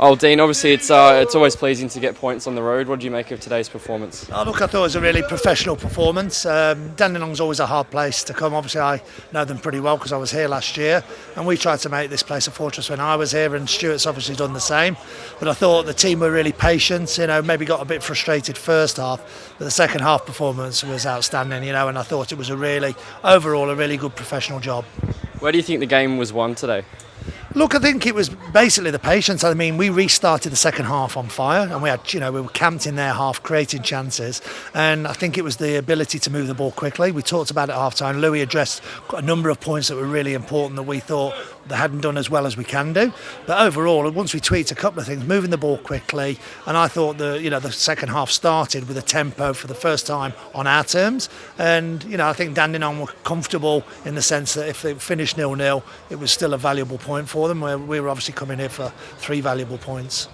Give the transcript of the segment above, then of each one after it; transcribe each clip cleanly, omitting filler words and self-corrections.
Oh, Dean, obviously it's always pleasing to get points on the road. What do you make of today's performance? Oh, look, I thought it was a really professional performance. Dandenong's always a hard place to come. Obviously, I know them pretty well because I was here last year, and we tried to make this place a fortress when I was here, and Stuart's obviously done the same. But I thought the team were really patient, maybe got a bit frustrated first half, but the second half performance was outstanding, and I thought it was overall a really good professional job. Where do you think the game was won today? Look, I think it was basically the patience. I mean, we restarted the second half on fire, and we were camped in their half, creating chances. And I think it was the ability to move the ball quickly. We talked about it at half time. Louis addressed a number of points that were really important that we thought they hadn't done as well as we can do. But overall, once we tweaked a couple of things, moving the ball quickly, and I thought the second half started with a tempo for the first time on our terms. And I think Dandenong were comfortable in the sense that if they finished 0-0, it was still a valuable point for them. Where we were obviously coming here for 3 valuable points.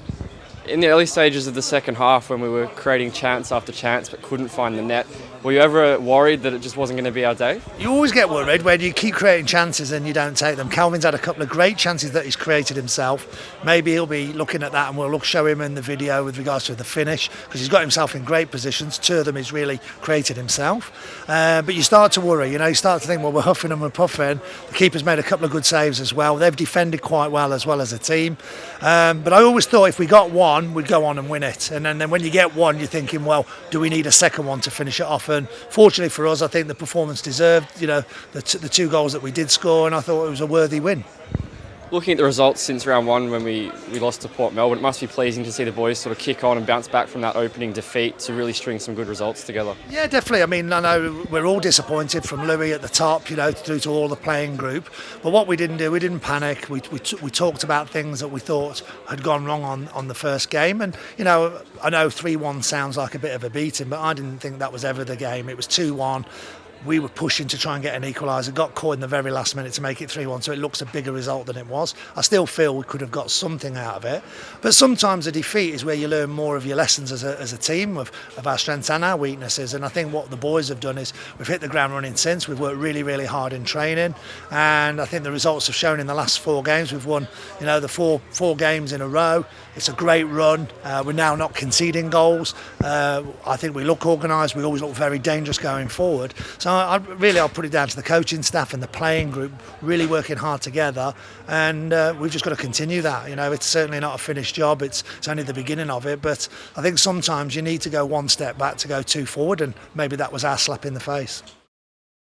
In the early stages of the second half, when we were creating chance after chance but couldn't find the net, were you ever worried that it just wasn't going to be our day? You always get worried when you keep creating chances and you don't take them. Calvin's had a couple of great chances that he's created himself. Maybe he'll be looking at that and we'll show him in the video with regards to the finish, because he's got himself in great positions. 2 of them he's really created himself. But you start to worry, you start to think, well, we're huffing and we're puffing. The keeper's made a couple of good saves as well. They've defended quite well as a team. But I always thought if we got one, we'd go on and win it. And then when you get one, you're thinking, well, do we need a second one to finish it off? And fortunately for us, I think the performance deserved, the 2 goals that we did score, and I thought it was a worthy win. Looking at the results since round 1 when we lost to Port Melbourne, it must be pleasing to see the boys sort of kick on and bounce back from that opening defeat to really string some good results together. Yeah, definitely. I mean, I know we're all disappointed from Louis at the top, through to all the playing group. But what we didn't do, we didn't panic. We talked about things that we thought had gone wrong on the first game. And, I know 3-1 sounds like a bit of a beating, but I didn't think that was ever the game. It was 2-1. We were pushing to try and get an equaliser, got caught in the very last minute to make it 3-1, so it looks a bigger result than it was. I still feel we could have got something out of it, but sometimes a defeat is where you learn more of your lessons as a team, of our strengths and our weaknesses. And I think what the boys have done is we've hit the ground running since. We've worked really, really hard in training, and I think the results have shown in the last 4 games. We've won, the four games in a row. It's a great run. We're now not conceding goals. I think we look organised. We always look very dangerous going forward. So I'll put it down to the coaching staff and the playing group really working hard together, and we've just got to continue that. It's certainly not a finished job. It's only the beginning of it, but I think sometimes you need to go 1 step back to go 2 forward, and maybe that was our slap in the face.